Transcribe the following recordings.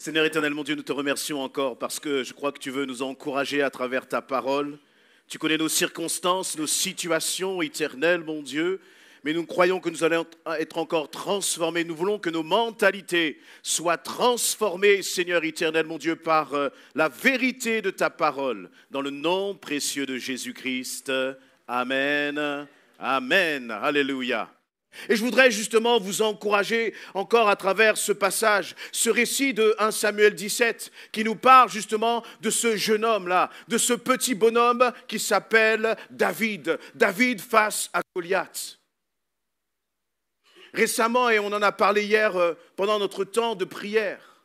Seigneur éternel, mon Dieu, nous te remercions encore parce que je crois que tu veux nous encourager à travers ta parole. Tu connais nos circonstances, nos situations éternelles, mon Dieu, mais nous croyons que nous allons être encore transformés. Nous voulons que nos mentalités soient transformées, Seigneur éternel, mon Dieu, par la vérité de ta parole. Dans le nom précieux de Jésus-Christ. Amen. Amen. Alléluia. Et je voudrais justement vous encourager encore à travers ce passage, ce récit de 1 Samuel 17 qui nous parle justement de ce jeune homme-là, de ce petit bonhomme qui s'appelle David. David face à Goliath. Récemment, et on en a parlé hier pendant notre temps de prière,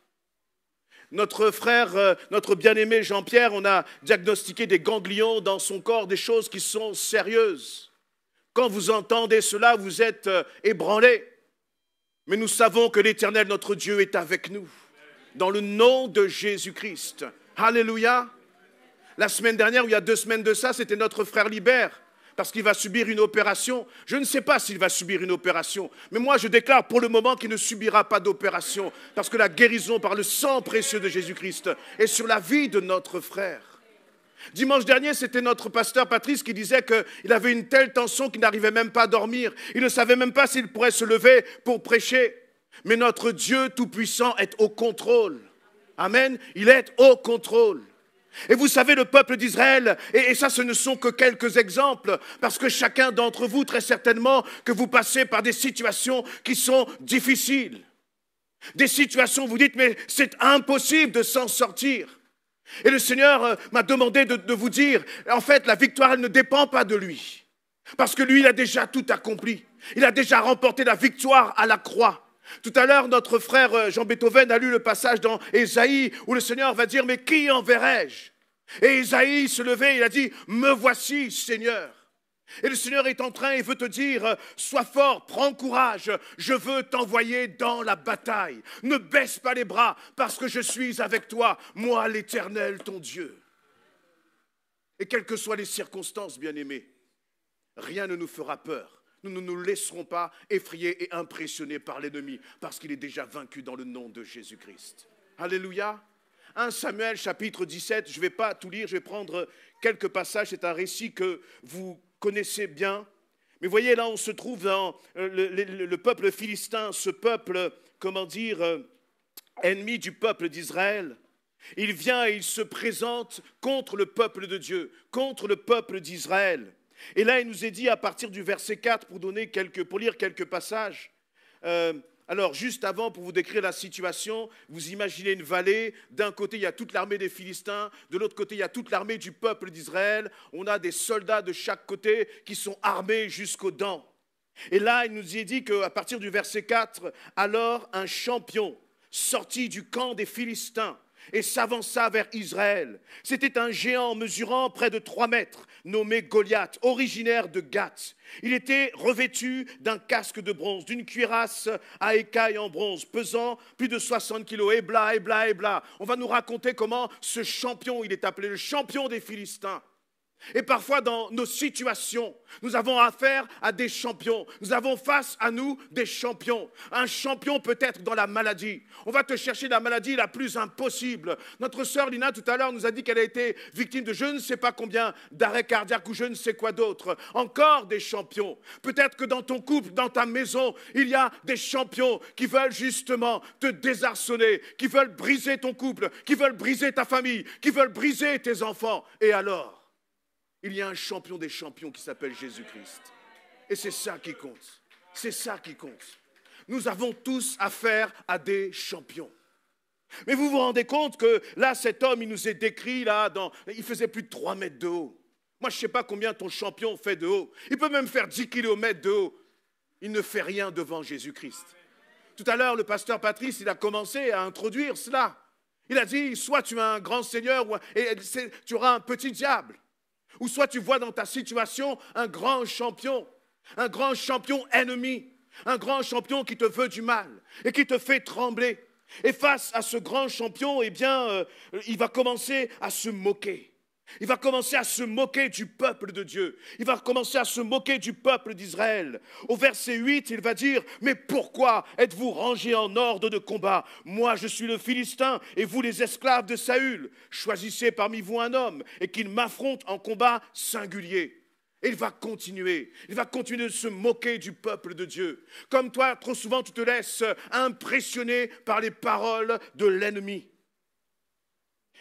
notre frère, notre bien-aimé Jean-Pierre, on a diagnostiqué des ganglions dans son corps, des choses qui sont sérieuses. Quand vous entendez cela, vous êtes ébranlés. Mais nous savons que l'Éternel, notre Dieu, est avec nous. Dans le nom de Jésus-Christ. Alléluia. La semaine dernière, ou il y a 2 semaines de ça, c'était notre frère Libert. Parce qu'il va subir une opération. Je ne sais pas s'il va subir une opération. Mais moi, je déclare pour le moment qu'il ne subira pas d'opération. Parce que la guérison par le sang précieux de Jésus-Christ est sur la vie de notre frère. Dimanche dernier, c'était notre pasteur Patrice qui disait qu'il avait une telle tension qu'il n'arrivait même pas à dormir. Il ne savait même pas s'il pourrait se lever pour prêcher. Mais notre Dieu Tout-Puissant est au contrôle. Amen. Il est au contrôle. Et vous savez, le peuple d'Israël, et ça, ce ne sont que quelques exemples, parce que chacun d'entre vous, très certainement, que vous passez par des situations qui sont difficiles. Des situations où vous dites, mais c'est impossible de s'en sortir. Et le Seigneur m'a demandé de vous dire, en fait, la victoire, elle ne dépend pas de lui. Parce que lui, il a déjà tout accompli. Il a déjà remporté la victoire à la croix. Tout à l'heure, notre frère Jean Beethoven a lu le passage dans Ésaïe où le Seigneur va dire, mais qui enverrai-je? Et Ésaïe se levait, il a dit, me voici, Seigneur. Et le Seigneur est en train et veut te dire, sois fort, prends courage, je veux t'envoyer dans la bataille. Ne baisse pas les bras parce que je suis avec toi, moi l'Éternel, ton Dieu. Et quelles que soient les circonstances, bien-aimés, rien ne nous fera peur. Nous ne nous laisserons pas effrayer et impressionner par l'ennemi parce qu'il est déjà vaincu dans le nom de Jésus-Christ. Alléluia. 1 Samuel chapitre 17, je ne vais pas tout lire, je vais prendre quelques passages, c'est un récit que vous connaissez bien. Mais voyez, là, on se trouve dans le peuple philistin, ce peuple, ennemi du peuple d'Israël. Il vient et il se présente contre le peuple de Dieu, contre le peuple d'Israël. Et là, il nous est dit à partir du verset 4, pour lire quelques passages. Alors, juste avant, pour vous décrire la situation, vous imaginez une vallée. D'un côté, il y a toute l'armée des Philistins. De l'autre côté, il y a toute l'armée du peuple d'Israël. On a des soldats de chaque côté qui sont armés jusqu'aux dents. Et là, il nous est dit qu'à partir du verset 4, alors un champion sortit du camp des Philistins et s'avança vers Israël. C'était un géant mesurant près de 3 mètres, nommé Goliath, originaire de Gath. Il était revêtu d'un casque de bronze, d'une cuirasse à écailles en bronze, pesant plus de 60 kilos. Et bla, et bla, et bla. On va nous raconter comment ce champion, il est appelé le champion des Philistins. Et parfois dans nos situations, nous avons affaire à des champions. Nous avons face à nous des champions. Un champion peut être dans la maladie. On va te chercher la maladie la plus impossible. Notre sœur Lina tout à l'heure nous a dit qu'elle a été victime de je ne sais pas combien d'arrêts cardiaques ou je ne sais quoi d'autre. Encore des champions. Peut-être que dans ton couple, dans ta maison, il y a des champions qui veulent justement te désarçonner, qui veulent briser ton couple, qui veulent briser ta famille, qui veulent briser tes enfants. Et alors ? Il y a un champion des champions qui s'appelle Jésus-Christ. Et c'est ça qui compte. C'est ça qui compte. Nous avons tous affaire à des champions. Mais vous vous rendez compte que là, cet homme, il nous est décrit, il faisait plus de 3 mètres de haut. Moi, je ne sais pas combien ton champion fait de haut. Il peut même faire 10 kilomètres de haut. Il ne fait rien devant Jésus-Christ. Tout à l'heure, le pasteur Patrice, il a commencé à introduire cela. Il a dit, soit tu as un grand Seigneur, et tu auras un petit diable. Ou soit tu vois dans ta situation un grand champion ennemi, un grand champion qui te veut du mal et qui te fait trembler. Et face à ce grand champion, il va commencer à se moquer. Il va commencer à se moquer du peuple de Dieu. Il va commencer à se moquer du peuple d'Israël. Au verset 8, il va dire, « Mais pourquoi êtes-vous rangés en ordre de combat? Moi, je suis le Philistin et vous les esclaves de Saül. Choisissez parmi vous un homme et qu'il m'affronte en combat singulier. » Et il va continuer de se moquer du peuple de Dieu. Comme toi, trop souvent, tu te laisses impressionner par les paroles de l'ennemi.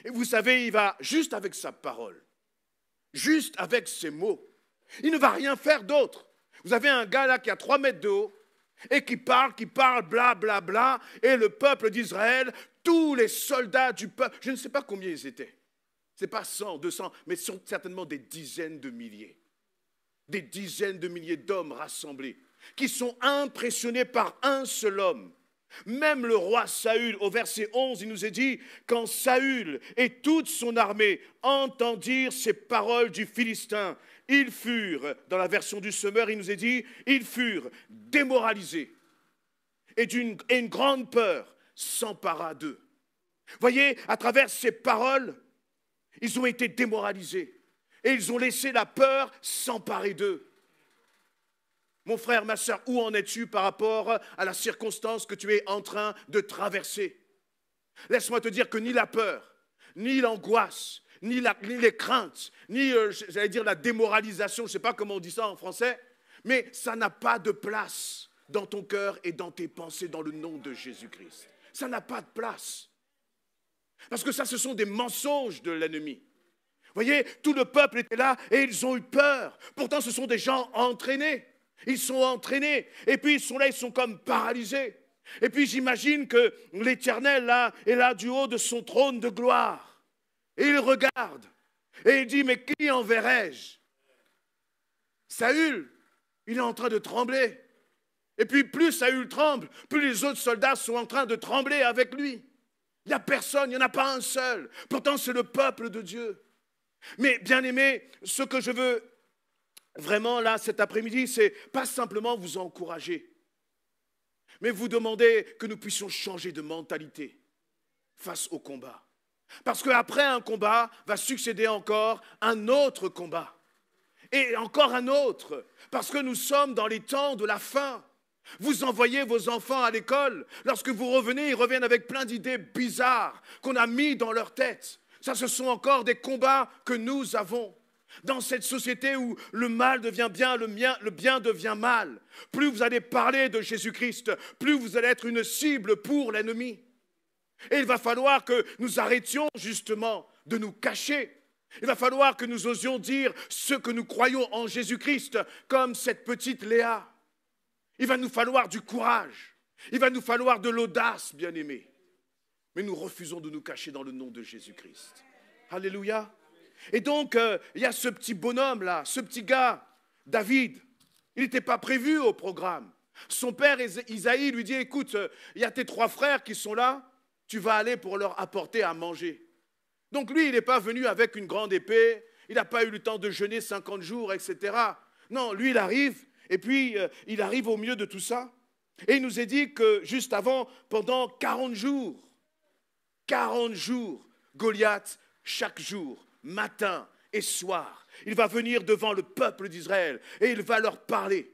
Et vous savez, il va juste avec sa parole, juste avec ses mots. Il ne va rien faire d'autre. Vous avez un gars là qui a 3 mètres de haut et qui parle, bla, bla, bla. Et le peuple d'Israël, tous les soldats du peuple, je ne sais pas combien ils étaient. Ce n'est pas 100, 200, mais ce sont certainement des dizaines de milliers. Des dizaines de milliers d'hommes rassemblés qui sont impressionnés par un seul homme. Même le roi Saül, au verset 11, il nous est dit, quand Saül et toute son armée entendirent ces paroles du Philistin, ils furent, dans la version du Semeur, il nous est dit, ils furent démoralisés. Et une grande peur s'empara d'eux. Voyez, à travers ces paroles, ils ont été démoralisés. Et ils ont laissé la peur s'emparer d'eux. Mon frère, ma soeur, où en es-tu par rapport à la circonstance que tu es en train de traverser? Laisse-moi te dire que ni la peur, ni l'angoisse, ni les craintes, ni, j'allais dire, la démoralisation, je ne sais pas comment on dit ça en français, mais ça n'a pas de place dans ton cœur et dans tes pensées dans le nom de Jésus-Christ. Ça n'a pas de place. Parce que ça, ce sont des mensonges de l'ennemi. Vous voyez, tout le peuple était là et ils ont eu peur. Pourtant, ce sont des gens entraînés. Ils sont entraînés. Et puis, ils sont là, ils sont comme paralysés. Et puis, j'imagine que l'Éternel, là, est là du haut de son trône de gloire. Et il regarde. Et il dit, mais qui enverrai-je? Saül, il est en train de trembler. Et puis, plus Saül tremble, plus les autres soldats sont en train de trembler avec lui. Il n'y a personne, il n'y en a pas un seul. Pourtant, c'est le peuple de Dieu. Mais bien aimé, ce que je veux vraiment là cet après-midi, c'est pas simplement vous encourager, mais vous demander que nous puissions changer de mentalité face au combat. Parce qu'après un combat va succéder encore un autre combat. Et encore un autre, parce que nous sommes dans les temps de la fin. Vous envoyez vos enfants à l'école, lorsque vous revenez, ils reviennent avec plein d'idées bizarres qu'on a mis dans leur tête. Ça, ce sont encore des combats que nous avons. Dans cette société où le mal devient bien, le bien devient mal. Plus vous allez parler de Jésus-Christ, plus vous allez être une cible pour l'ennemi. Et il va falloir que nous arrêtions justement de nous cacher. Il va falloir que nous osions dire ce que nous croyons en Jésus-Christ, comme cette petite Léa. Il va nous falloir du courage. Il va nous falloir de l'audace, bien-aimés. Mais nous refusons de nous cacher dans le nom de Jésus-Christ. Alléluia. Et donc, il y a ce petit bonhomme-là, ce petit gars, David. Il n'était pas prévu au programme. Son père, Isaïe, lui dit, écoute, il y a tes 3 frères qui sont là, tu vas aller pour leur apporter à manger. Donc lui, il n'est pas venu avec une grande épée, il n'a pas eu le temps de jeûner 50 jours, etc. Non, lui, il arrive, et puis il arrive au milieu de tout ça. Et il nous est dit que juste avant, pendant 40 jours, Goliath, chaque jour, matin et soir, il va venir devant le peuple d'Israël et il va leur parler.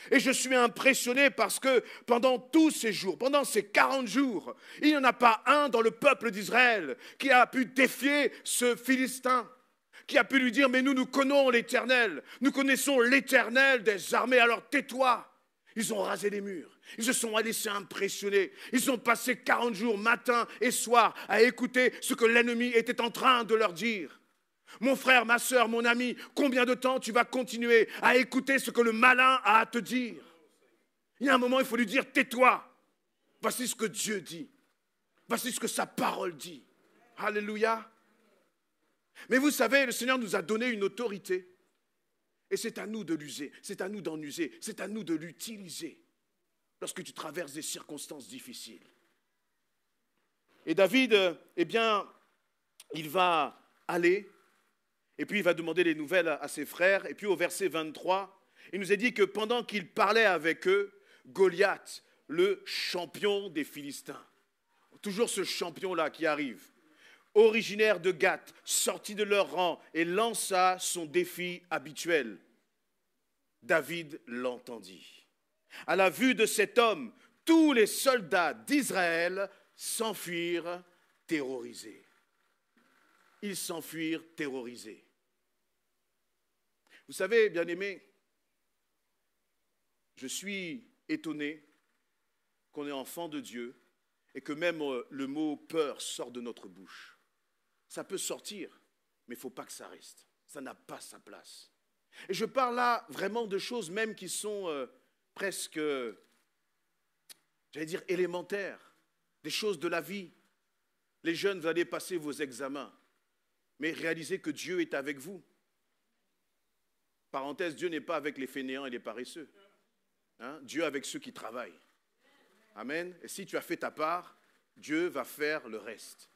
Et je suis impressionné parce que pendant tous ces jours, pendant ces 40 jours, il n'y en a pas un dans le peuple d'Israël qui a pu défier ce Philistin, qui a pu lui dire, mais nous connaissons l'Éternel, nous connaissons l'Éternel des armées, alors tais-toi. Ils ont rasé les murs, ils se sont laissés impressionner, ils ont passé 40 jours, matin et soir, à écouter ce que l'ennemi était en train de leur dire. Mon frère, ma soeur, mon ami, combien de temps tu vas continuer à écouter ce que le malin a à te dire? Il y a un moment, il faut lui dire, tais-toi. Voici ce que Dieu dit. Voici ce que sa parole dit. Alléluia. Mais vous savez, le Seigneur nous a donné une autorité. Et c'est à nous de l'user, c'est à nous d'en user, c'est à nous de l'utiliser lorsque tu traverses des circonstances difficiles. Et David, eh bien, il va aller, et puis il va demander les nouvelles à ses frères, et puis au verset 23, il nous est dit que pendant qu'il parlait avec eux, Goliath, le champion des Philistins, toujours ce champion-là qui arrive, originaire de Gath, sortit de leur rang et lança son défi habituel. David l'entendit. À la vue de cet homme, tous les soldats d'Israël s'enfuirent terrorisés. Ils s'enfuirent terrorisés. Vous savez, bien-aimés, je suis étonné qu'on est enfant de Dieu et que même le mot peur sort de notre bouche. Ça peut sortir, mais il ne faut pas que ça reste. Ça n'a pas sa place. Et je parle là vraiment de choses même qui sont presque, j'allais dire, élémentaires, des choses de la vie. Les jeunes, vous allez passer vos examens, mais réalisez que Dieu est avec vous. Parenthèse, Dieu n'est pas avec les fainéants et les paresseux. Hein? Dieu est avec ceux qui travaillent. Amen. Et si tu as fait ta part, Dieu va faire le reste.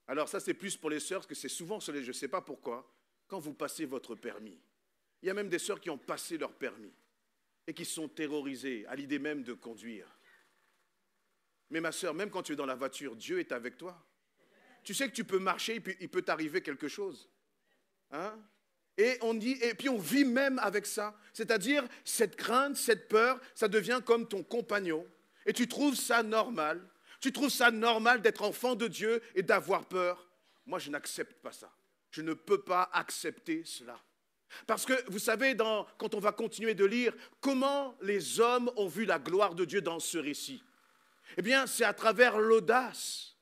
Alors ça, c'est plus pour les sœurs, parce que c'est souvent, je ne sais pas pourquoi, quand vous passez votre permis. Il y a même des sœurs qui ont passé leur permis et qui sont terrorisées à l'idée même de conduire. Mais ma sœur, même quand tu es dans la voiture, Dieu est avec toi. Tu sais que tu peux marcher, il peut t'arriver quelque chose. Hein? Et puis on vit même avec ça. C'est-à-dire, cette crainte, cette peur, ça devient comme ton compagnon. Et tu trouves ça normal. Tu trouves ça normal d'être enfant de Dieu et d'avoir peur. Moi, je n'accepte pas ça. Je ne peux pas accepter cela. Parce que, vous savez, quand on va continuer de lire, comment les hommes ont vu la gloire de Dieu dans ce récit? Eh bien, c'est à travers l'audace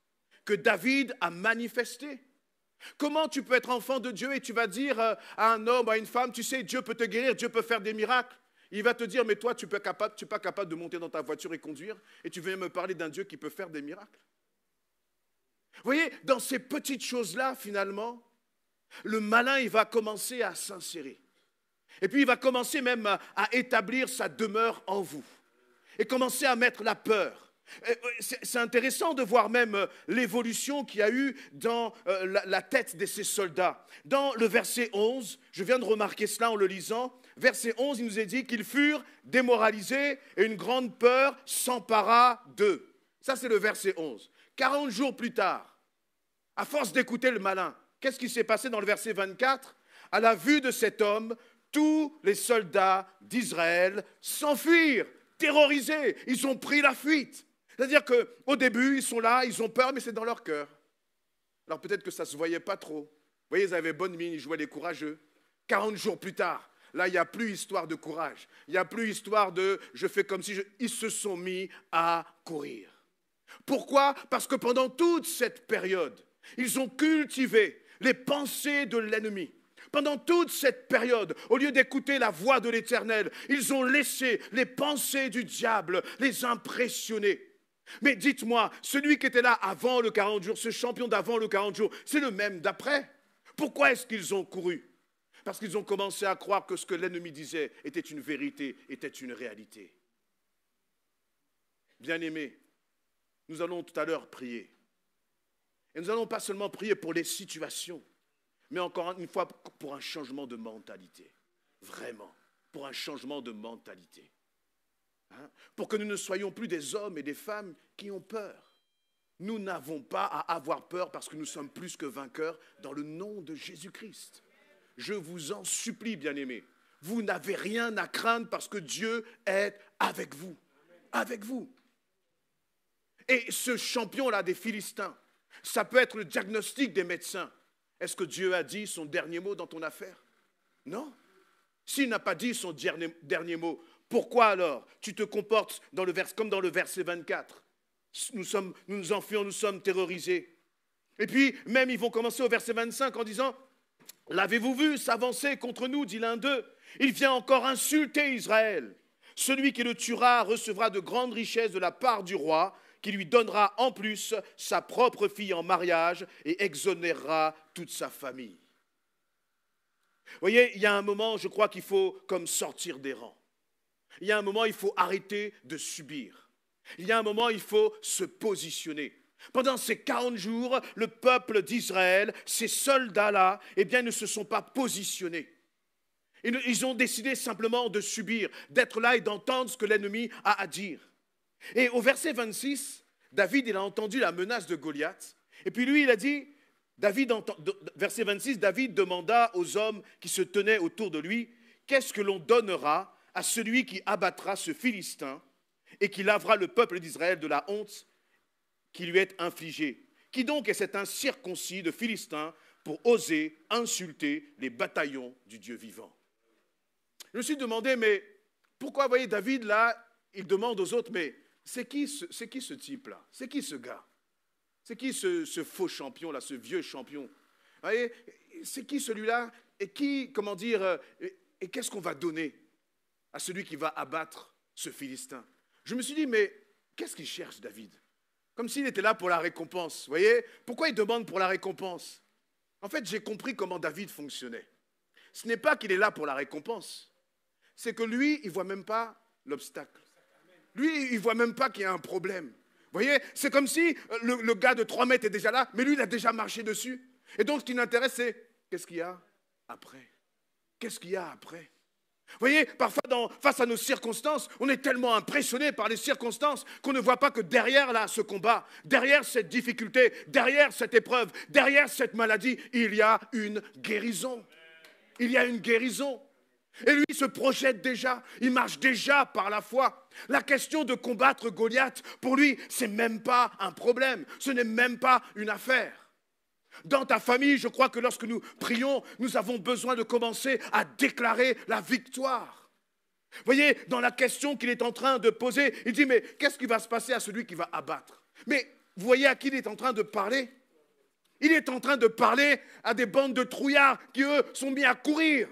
que David a manifesté. Comment tu peux être enfant de Dieu et tu vas dire à un homme, à une femme, tu sais, Dieu peut te guérir, Dieu peut faire des miracles. Il va te dire, mais toi, tu n'es pas capable de monter dans ta voiture et conduire, et tu viens me parler d'un Dieu qui peut faire des miracles. Vous voyez, dans ces petites choses-là, finalement, le malin, il va commencer à s'insérer. Et puis, il va commencer même à établir sa demeure en vous. Et commencer à mettre la peur. C'est intéressant de voir même l'évolution qu'il y a eu dans la tête de ces soldats. Dans le verset 11, je viens de remarquer cela en le lisant, verset 11, il nous est dit qu'ils furent démoralisés et une grande peur s'empara d'eux. Ça, c'est le verset 11. 40 jours plus tard, à force d'écouter le malin, qu'est-ce qui s'est passé dans le verset 24? À la vue de cet homme, tous les soldats d'Israël s'enfuirent, terrorisés, ils ont pris la fuite. C'est-à-dire qu'au début, ils sont là, ils ont peur, mais c'est dans leur cœur. Alors peut-être que ça ne se voyait pas trop. Vous voyez, ils avaient bonne mine, ils jouaient les courageux. 40 jours plus tard, là, il n'y a plus histoire de courage. Il n'y a plus histoire de « je fais comme si… » Ils se sont mis à courir. Pourquoi? Parce que pendant toute cette période, ils ont cultivé les pensées de l'ennemi. Pendant toute cette période, au lieu d'écouter la voix de l'Éternel, ils ont laissé les pensées du diable les impressionner. Mais dites-moi, celui qui était là avant le 40 jours, ce champion d'avant le 40 jours, c'est le même d'après. Pourquoi est-ce qu'ils ont couru? Parce qu'ils ont commencé à croire que ce que l'ennemi disait était une vérité, était une réalité. Bien-aimés, nous allons tout à l'heure prier. Et nous n'allons pas seulement prier pour les situations, mais encore une fois pour un changement de mentalité. Vraiment, pour un changement de mentalité. Pour que nous ne soyons plus des hommes et des femmes qui ont peur. Nous n'avons pas à avoir peur parce que nous sommes plus que vainqueurs dans le nom de Jésus-Christ. Je vous en supplie, bien-aimés, vous n'avez rien à craindre parce que Dieu est avec vous. Avec vous. Et ce champion-là des Philistins, ça peut être le diagnostic des médecins. Est-ce que Dieu a dit son dernier mot dans ton affaire? Non. S'il n'a pas dit son dernier mot, pourquoi alors tu te comportes comme dans le verset 24? Nous nous enfuyons, nous sommes terrorisés. Et puis, même ils vont commencer au verset 25 en disant, « L'avez-vous vu s'avancer contre nous, dit l'un d'eux. Il vient encore insulter Israël. Celui qui le tuera recevra de grandes richesses de la part du roi, qui lui donnera en plus sa propre fille en mariage et exonérera toute sa famille. » Vous voyez, il y a un moment, je crois qu'il faut comme sortir des rangs. Il y a un moment, il faut arrêter de subir. Il y a un moment, il faut se positionner. Pendant ces 40 jours, le peuple d'Israël, ces soldats-là, eh bien, ne se sont pas positionnés. Ils ont décidé simplement de subir, d'être là et d'entendre ce que l'ennemi a à dire. Et au verset 26, David, il a entendu la menace de Goliath. Et puis lui, il a dit, verset 26, David demanda aux hommes qui se tenaient autour de lui, qu'est-ce que l'on donnera à celui qui abattra ce Philistin et qui lavera le peuple d'Israël de la honte qui lui est infligée? Qui donc est cet incirconcis de Philistin pour oser insulter les bataillons du Dieu vivant? Je me suis demandé, mais pourquoi, vous voyez, David, là, il demande aux autres, mais c'est qui ce type-là? C'est qui ce gars? C'est qui ce faux champion, là, ce vieux champion? Vous voyez, c'est qui celui-là? Et qui, comment dire, et qu'est-ce qu'on va donner à celui qui va abattre ce Philistin? Je me suis dit, mais qu'est-ce qu'il cherche, David? Comme s'il était là pour la récompense, vous voyez? Pourquoi il demande pour la récompense? En fait, j'ai compris comment David fonctionnait. Ce n'est pas qu'il est là pour la récompense. C'est que lui, il ne voit même pas l'obstacle. Lui, il ne voit même pas qu'il y a un problème. Vous voyez, c'est comme si le gars de 3 mètres est déjà là, mais lui, il a déjà marché dessus. Et donc, ce qui l'intéresse, c'est qu'est-ce qu'il y a après? Qu'est-ce qu'il y a après? Vous voyez, parfois, face à nos circonstances, on est tellement impressionné par les circonstances qu'on ne voit pas que derrière là, ce combat, derrière cette difficulté, derrière cette épreuve, derrière cette maladie, il y a une guérison. Il y a une guérison. Et lui, il se projette déjà, il marche déjà par la foi. La question de combattre Goliath, pour lui, ce n'est même pas un problème, ce n'est même pas une affaire. Dans ta famille, je crois que lorsque nous prions, nous avons besoin de commencer à déclarer la victoire. Vous voyez, dans la question qu'il est en train de poser, il dit, mais qu'est-ce qui va se passer à celui qui va abattre? Mais vous voyez à qui il est en train de parler? Il est en train de parler à des bandes de trouillards qui, eux, sont mis à courir.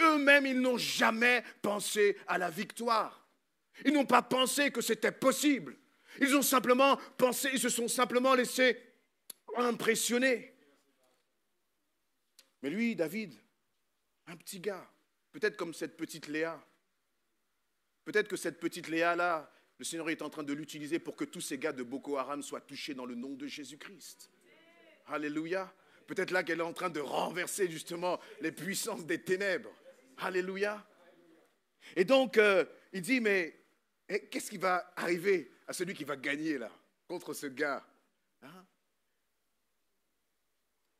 Eux-mêmes, ils n'ont jamais pensé à la victoire. Ils n'ont pas pensé que c'était possible. Ils ont simplement pensé, ils se sont simplement laissés impressionner. Mais lui, David, un petit gars, peut-être comme cette petite Léa, peut-être que cette petite Léa-là, le Seigneur est en train de l'utiliser pour que tous ces gars de Boko Haram soient touchés dans le nom de Jésus-Christ. Alléluia. Peut-être là qu'elle est en train de renverser justement les puissances des ténèbres. Alléluia. Et donc, il dit, mais qu'est-ce qui va arriver à celui qui va gagner là, contre ce gars? Hein?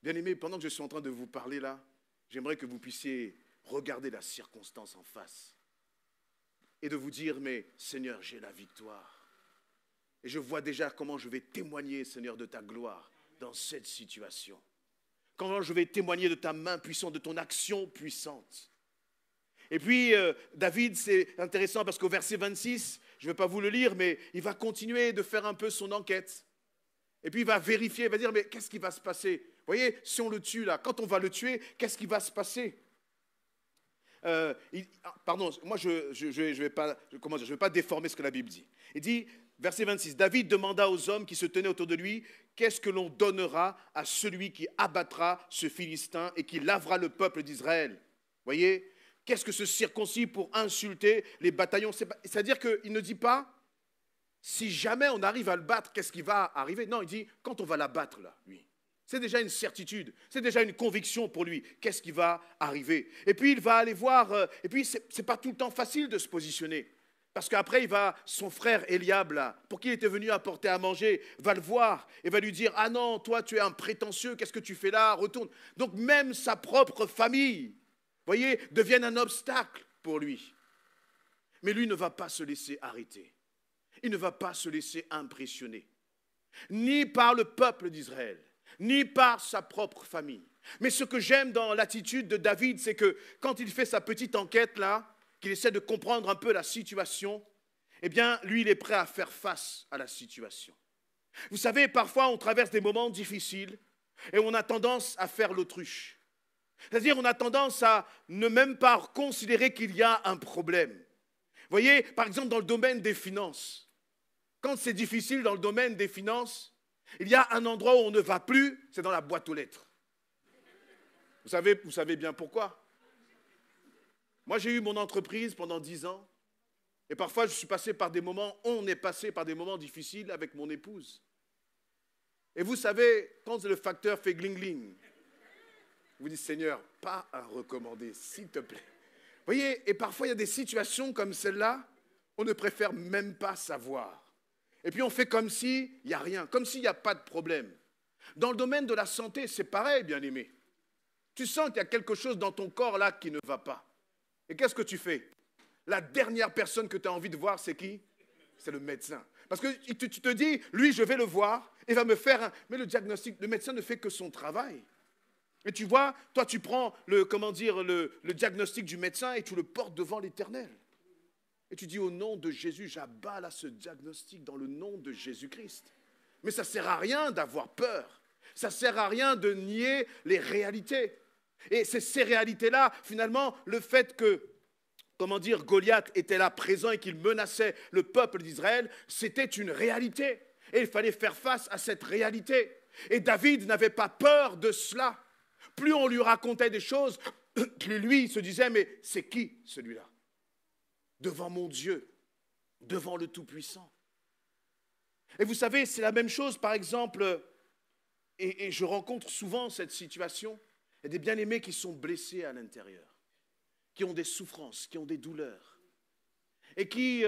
Bien-aimés, pendant que je suis en train de vous parler là, j'aimerais que vous puissiez regarder la circonstance en face et de vous dire, mais Seigneur, j'ai la victoire. Et je vois déjà comment je vais témoigner, Seigneur, de ta gloire dans cette situation. Comment je vais témoigner de ta main puissante, de ton action puissante. Et puis, David, c'est intéressant parce qu'au verset 26, je ne vais pas vous le lire, mais il va continuer de faire un peu son enquête. Et puis, il va vérifier, il va dire, mais qu'est-ce qui va se passer? Vous voyez, si on le tue là, quand on va le tuer, qu'est-ce qui va se passer? Pardon, moi, je vais pas déformer ce que la Bible dit. Il dit, verset 26, David demanda aux hommes qui se tenaient autour de lui, qu'est-ce que l'on donnera à celui qui abattra ce Philistin et qui lavera le peuple d'Israël? Vous voyez? Qu'est-ce que ce circoncis pour insulter les bataillons? C'est-à-dire qu'il ne dit pas, si jamais on arrive à le battre, qu'est-ce qui va arriver? Non, il dit, quand on va l'abattre là, lui. C'est déjà une certitude, c'est déjà une conviction pour lui. Qu'est-ce qui va arriver? Et puis il va aller voir, et puis ce n'est pas tout le temps facile de se positionner. Parce qu'après, son frère Eliab, là, pour qui il était venu apporter à manger, va le voir et va lui dire, ah non, toi tu es un prétentieux, qu'est-ce que tu fais là? Retourne. Donc même sa propre famille, voyez, deviennent un obstacle pour lui. Mais lui ne va pas se laisser arrêter. Il ne va pas se laisser impressionner. Ni par le peuple d'Israël, ni par sa propre famille. Mais ce que j'aime dans l'attitude de David, c'est que quand il fait sa petite enquête là, qu'il essaie de comprendre un peu la situation, eh bien, lui, il est prêt à faire face à la situation. Vous savez, parfois, on traverse des moments difficiles et on a tendance à faire l'autruche. C'est-à-dire, on a tendance à ne même pas considérer qu'il y a un problème. Vous voyez, par exemple, dans le domaine des finances, quand c'est difficile dans le domaine des finances, il y a un endroit où on ne va plus, c'est dans la boîte aux lettres. Vous savez bien pourquoi. Moi, j'ai eu mon entreprise pendant 10 ans, et parfois, je suis passé par des moments, on est passé par des moments difficiles avec mon épouse. Et vous savez, quand le facteur fait gling-gling, vous dites, Seigneur, pas un recommandé, s'il te plaît. Vous voyez, et parfois, il y a des situations comme celle-là, on ne préfère même pas savoir. Et puis on fait comme s'il n'y a rien, comme s'il n'y a pas de problème. Dans le domaine de la santé, c'est pareil, bien-aimé. Tu sens qu'il y a quelque chose dans ton corps là qui ne va pas. Et qu'est-ce que tu fais? La dernière personne que tu as envie de voir, c'est qui? C'est le médecin. Parce que tu te dis, lui, je vais le voir, il va me faire un... Mais le diagnostic, le médecin ne fait que son travail. Et tu vois, toi, tu prends le diagnostic du médecin et tu le portes devant l'Éternel. Et tu dis, au nom de Jésus, j'abats là ce diagnostic dans le nom de Jésus-Christ. Mais ça ne sert à rien d'avoir peur. Ça ne sert à rien de nier les réalités. Et c'est ces réalités-là, finalement, le fait que, Goliath était là présent et qu'il menaçait le peuple d'Israël, c'était une réalité. Et il fallait faire face à cette réalité. Et David n'avait pas peur de cela. Plus on lui racontait des choses, plus lui se disait, mais c'est qui celui-là? Devant mon Dieu, devant le Tout-Puissant. Et vous savez, c'est la même chose, par exemple, et je rencontre souvent cette situation, il y a des bien-aimés qui sont blessés à l'intérieur, qui ont des souffrances, qui ont des douleurs, et qui,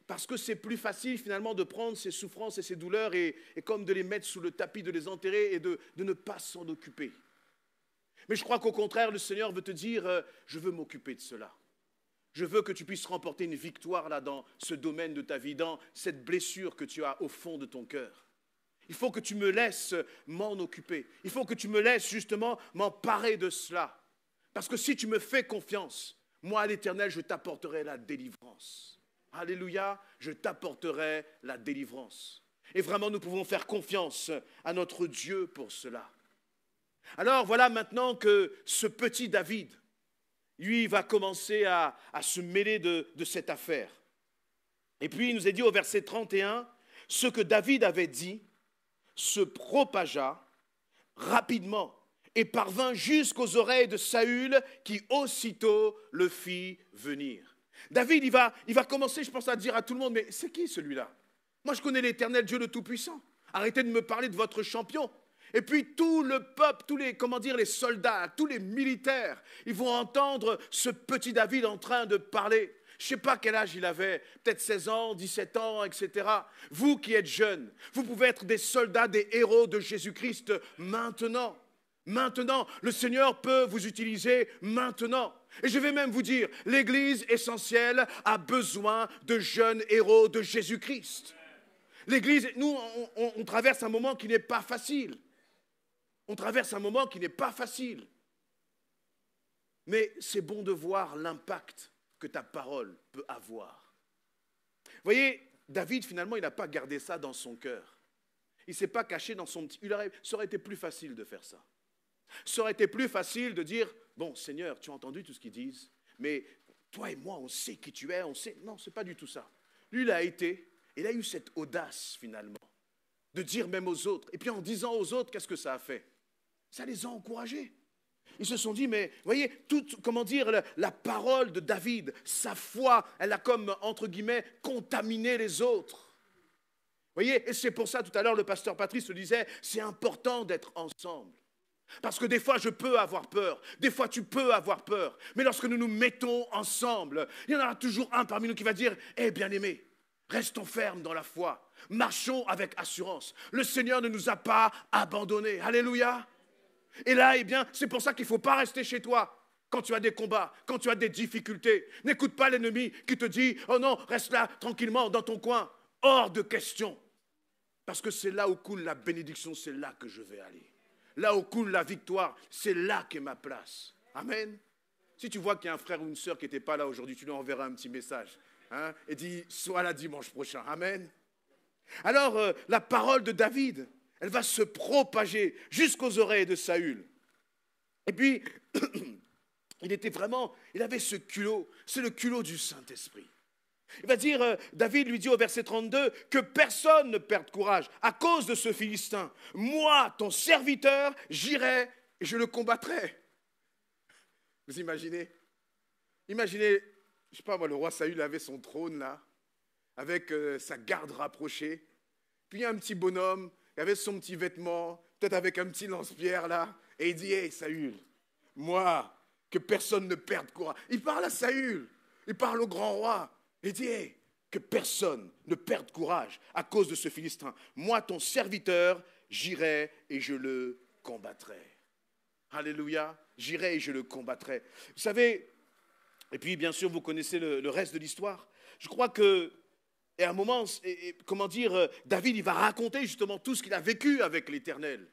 parce que c'est plus facile finalement de prendre ces souffrances et ces douleurs et comme de les mettre sous le tapis, de les enterrer et de ne pas s'en occuper. Mais je crois qu'au contraire, le Seigneur veut te dire, je veux m'occuper de cela. Je veux que tu puisses remporter une victoire là dans ce domaine de ta vie, dans cette blessure que tu as au fond de ton cœur. Il faut que tu me laisses m'en occuper. Il faut que tu me laisses justement m'emparer de cela. Parce que si tu me fais confiance, moi, à l'Éternel, je t'apporterai la délivrance. Alléluia, je t'apporterai la délivrance. Et vraiment, nous pouvons faire confiance à notre Dieu pour cela. Alors voilà maintenant que ce petit David, lui, va commencer à se mêler de cette affaire. Et puis, il nous est dit au verset 31, ce que David avait dit se propagea rapidement et parvint jusqu'aux oreilles de Saül, qui aussitôt le fit venir. David, il va commencer, je pense, à dire à tout le monde, mais c'est qui celui-là? Moi, je connais l'Éternel, Dieu le Tout-Puissant. Arrêtez de me parler de votre champion. Et puis tout le peuple, tous les soldats, tous les militaires, ils vont entendre ce petit David en train de parler. Je ne sais pas quel âge il avait, peut-être 16 ans, 17 ans, etc. Vous qui êtes jeunes, vous pouvez être des soldats, des héros de Jésus-Christ maintenant. Maintenant, le Seigneur peut vous utiliser maintenant. Et je vais même vous dire, l'Église essentielle a besoin de jeunes héros de Jésus-Christ. L'Église, nous, on traverse un moment qui n'est pas facile. On traverse un moment qui n'est pas facile. Mais c'est bon de voir l'impact que ta parole peut avoir. Vous voyez, David, finalement, il n'a pas gardé ça dans son cœur. Il ne s'est pas caché dans son petit... Ça aurait été plus facile de faire ça. Ça aurait été plus facile de dire, bon, Seigneur, tu as entendu tout ce qu'ils disent, mais toi et moi, on sait qui tu es, on sait... Non, ce n'est pas du tout ça. Lui, il a eu cette audace, finalement, de dire même aux autres. Et puis en disant aux autres, qu'est-ce que ça a fait? Ça les a encouragés. Ils se sont dit, mais vous voyez, la parole de David, sa foi, elle a comme, entre guillemets, contaminé les autres. Vous voyez, et c'est pour ça, tout à l'heure, le pasteur Patrice le disait, c'est important d'être ensemble. Parce que des fois, je peux avoir peur. Des fois, tu peux avoir peur. Mais lorsque nous nous mettons ensemble, il y en aura toujours un parmi nous qui va dire, bien-aimé, restons fermes dans la foi. Marchons avec assurance. Le Seigneur ne nous a pas abandonnés. Alléluia. Et là, c'est pour ça qu'il ne faut pas rester chez toi quand tu as des combats, quand tu as des difficultés. N'écoute pas l'ennemi qui te dit, oh non, reste là tranquillement dans ton coin. Hors de question. Parce que c'est là où coule la bénédiction, c'est là que je vais aller. Là où coule la victoire, c'est là qu'est ma place. Amen. Si tu vois qu'il y a un frère ou une sœur qui n'était pas là aujourd'hui, tu lui enverras un petit message. Et dis, sois là dimanche prochain. Amen. Alors, la parole de David, elle va se propager jusqu'aux oreilles de Saül. Et puis, il avait ce culot, c'est le culot du Saint-Esprit. Il va dire, David lui dit au verset 32, que personne ne perde courage à cause de ce Philistin. Moi, ton serviteur, j'irai et je le combattrai. Vous imaginez? Imaginez, je ne sais pas moi, le roi Saül avait son trône là, avec sa garde rapprochée, puis un petit bonhomme, il avait son petit vêtement, peut-être avec un petit lance-pierre là, et il dit, hey Saül, moi, que personne ne perde courage. Il parle à Saül, il parle au grand roi, il dit, hey, que personne ne perde courage à cause de ce Philistin. Moi, ton serviteur, j'irai et je le combattrai. Alléluia, j'irai et je le combattrai. Vous savez, et puis bien sûr, vous connaissez le reste de l'histoire. Je crois que, et à un moment, David, il va raconter justement tout ce qu'il a vécu avec l'Éternel.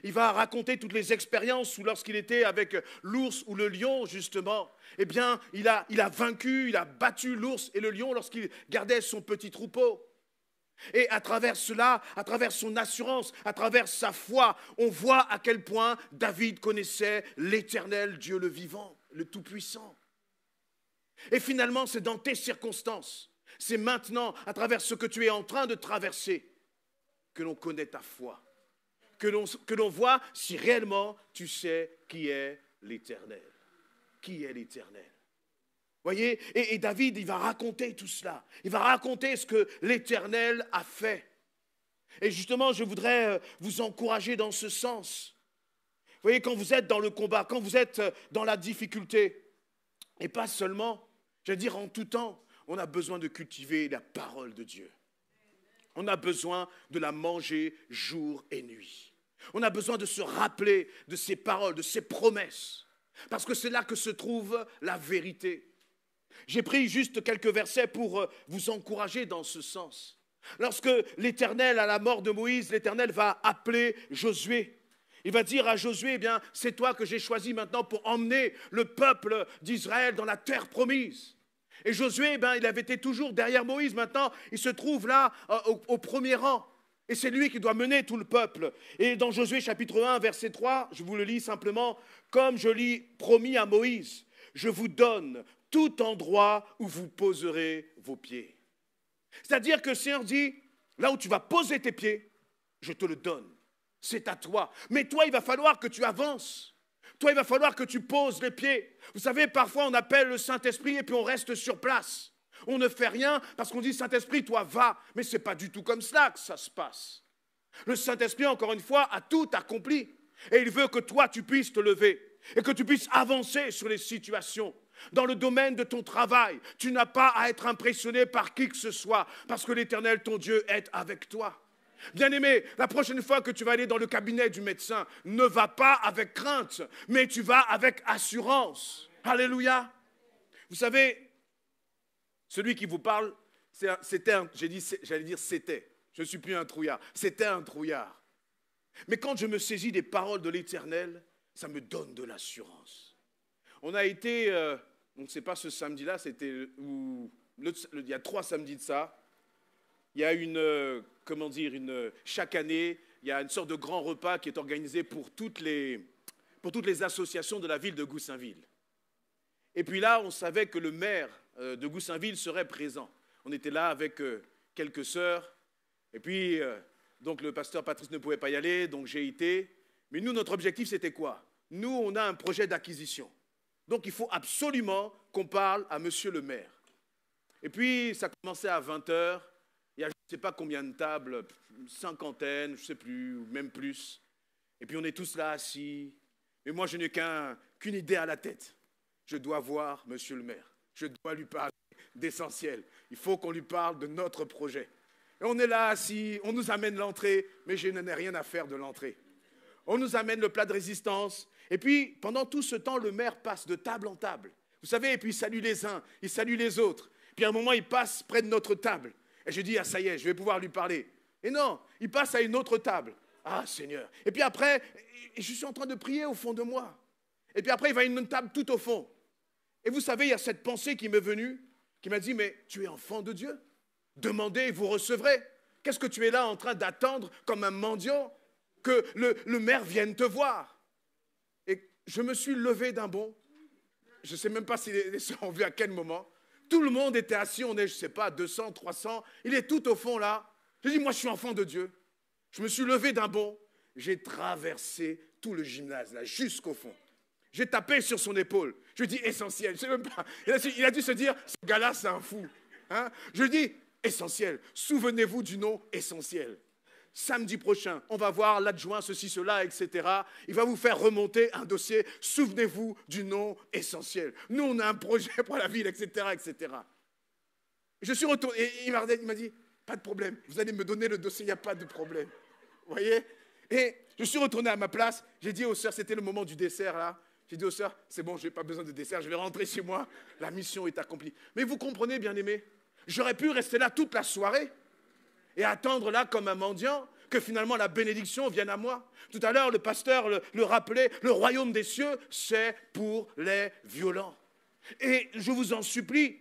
Il va raconter toutes les expériences où lorsqu'il était avec l'ours ou le lion, justement, eh bien, il a vaincu, il a battu l'ours et le lion lorsqu'il gardait son petit troupeau. Et à travers cela, à travers son assurance, à travers sa foi, on voit à quel point David connaissait l'Éternel, Dieu le vivant, le Tout-Puissant. Et finalement, c'est dans tes circonstances, c'est maintenant, à travers ce que tu es en train de traverser, que l'on connaît ta foi. Que l'on voit si réellement tu sais qui est l'Éternel. Qui est l'Éternel. Voyez, et David, il va raconter tout cela. Il va raconter ce que l'Éternel a fait. Et justement, je voudrais vous encourager dans ce sens. Vous voyez, quand vous êtes dans le combat, quand vous êtes dans la difficulté, et pas seulement, je veux dire en tout temps, on a besoin de cultiver la parole de Dieu. On a besoin de la manger jour et nuit. On a besoin de se rappeler de ses paroles, de ses promesses. Parce que c'est là que se trouve la vérité. J'ai pris juste quelques versets pour vous encourager dans ce sens. Lorsque l'Éternel, à la mort de Moïse, l'Éternel va appeler Josué. Il va dire à Josué, eh bien, c'est toi que j'ai choisi maintenant pour emmener le peuple d'Israël dans la terre promise. Et Josué, ben, il avait été toujours derrière Moïse. Maintenant, il se trouve là au premier rang. Et c'est lui qui doit mener tout le peuple. Et dans Josué chapitre 1, verset 3, je vous le lis simplement. Comme je l'ai promis à Moïse, je vous donne tout endroit où vous poserez vos pieds. C'est-à-dire que le Seigneur dit, là où tu vas poser tes pieds, je te le donne. C'est à toi. Mais toi, il va falloir que tu avances. Toi, il va falloir que tu poses les pieds. Vous savez, parfois, on appelle le Saint-Esprit et puis on reste sur place. On ne fait rien parce qu'on dit, Saint-Esprit, toi, va. Mais ce n'est pas du tout comme cela que ça se passe. Le Saint-Esprit, encore une fois, a tout accompli. Et il veut que toi, tu puisses te lever et que tu puisses avancer sur les situations. Dans le domaine de ton travail, tu n'as pas à être impressionné par qui que ce soit parce que l'Éternel, ton Dieu, est avec toi. Bien-aimé, la prochaine fois que tu vas aller dans le cabinet du médecin, ne va pas avec crainte, mais tu vas avec assurance. Alléluia. Vous savez, celui qui vous parle, j'allais dire c'était. Je ne suis plus un trouillard. C'était un trouillard. Mais quand je me saisis des paroles de l'Éternel, ça me donne de l'assurance. On a été, on ne sait pas ce samedi-là, c'était il y a 3 samedis de ça. Il y a chaque année, il y a une sorte de grand repas qui est organisé pour toutes les associations de la ville de Goussainville. Et puis là, on savait que le maire de Goussainville serait présent. On était là avec quelques sœurs. Et puis, donc le pasteur Patrice ne pouvait pas y aller, donc j'ai été. Mais nous, notre objectif, c'était quoi? Nous, on a un projet d'acquisition. Donc, il faut absolument qu'on parle à monsieur le maire. Et puis, ça commençait à 20h. Il y a je ne sais pas combien de tables, 50, je ne sais plus, ou même plus. Et puis, on est tous là assis. Mais moi, je n'ai qu'une idée à la tête. Je dois voir monsieur le maire. Je dois lui parler d'essentiel. Il faut qu'on lui parle de notre projet. Et on est là assis, on nous amène l'entrée, mais je n'en ai rien à faire de l'entrée. On nous amène le plat de résistance. Et puis, pendant tout ce temps, le maire passe de table en table. Vous savez, et puis il salue les uns, il salue les autres. Puis à un moment, il passe près de notre table. Et je dis, ah ça y est, je vais pouvoir lui parler. Et non, il passe à une autre table. Ah Seigneur. Et puis après, je suis en train de prier au fond de moi. Et puis après, il va à une table tout au fond. Et vous savez, il y a cette pensée qui m'est venue, qui m'a dit, mais tu es enfant de Dieu. Demandez et vous recevrez. Qu'est-ce que tu es là en train d'attendre comme un mendiant que le maire vienne te voir? Et je me suis levé d'un bond. Je ne sais même pas si les sœurs ont vu à quel moment. Tout le monde était assis, on est, je ne sais pas, 200, 300. Il est tout au fond là. J'ai dit, moi je suis enfant de Dieu. Je me suis levé d'un bond. J'ai traversé tout le gymnase là, jusqu'au fond. J'ai tapé sur son épaule. Je lui ai dit, essentiel. Je sais même pas. Il a dû se dire, ce gars-là c'est un fou. Hein? Je lui ai dit, essentiel. Souvenez-vous du nom essentiel. Samedi prochain, on va voir l'adjoint, ceci, cela, etc. Il va vous faire remonter un dossier. Souvenez-vous du nom essentiel. Nous, on a un projet pour la ville, etc., etc. Je suis retourné, et il m'a dit, pas de problème, vous allez me donner le dossier, il n'y a pas de problème. Vous voyez? Et je suis retourné à ma place, j'ai dit aux sœurs, c'était le moment du dessert là, j'ai dit aux sœurs, c'est bon, je n'ai pas besoin de dessert, je vais rentrer chez moi, la mission est accomplie. Mais vous comprenez, bien-aimés, j'aurais pu rester là toute la soirée et attendre là comme un mendiant que finalement la bénédiction vienne à moi. Tout à l'heure, le pasteur le rappelait, le royaume des cieux, c'est pour les violents. Et je vous en supplie,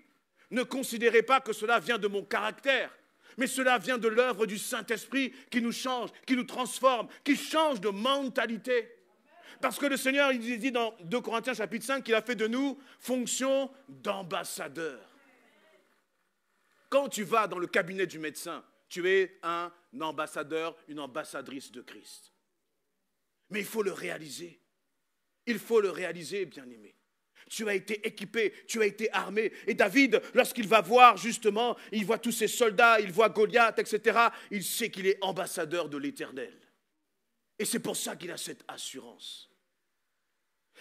ne considérez pas que cela vient de mon caractère, mais cela vient de l'œuvre du Saint-Esprit qui nous change, qui nous transforme, qui change de mentalité. Parce que le Seigneur, il dit dans 2 Corinthiens chapitre 5 qu'il a fait de nous fonction d'ambassadeurs. Quand tu vas dans le cabinet du médecin, tu es un ambassadeur, une ambassadrice de Christ. Mais il faut le réaliser. Il faut le réaliser, bien-aimé. Tu as été équipé, tu as été armé. Et David, lorsqu'il va voir justement, il voit tous ses soldats, il voit Goliath, etc., il sait qu'il est ambassadeur de l'Éternel. Et c'est pour ça qu'il a cette assurance.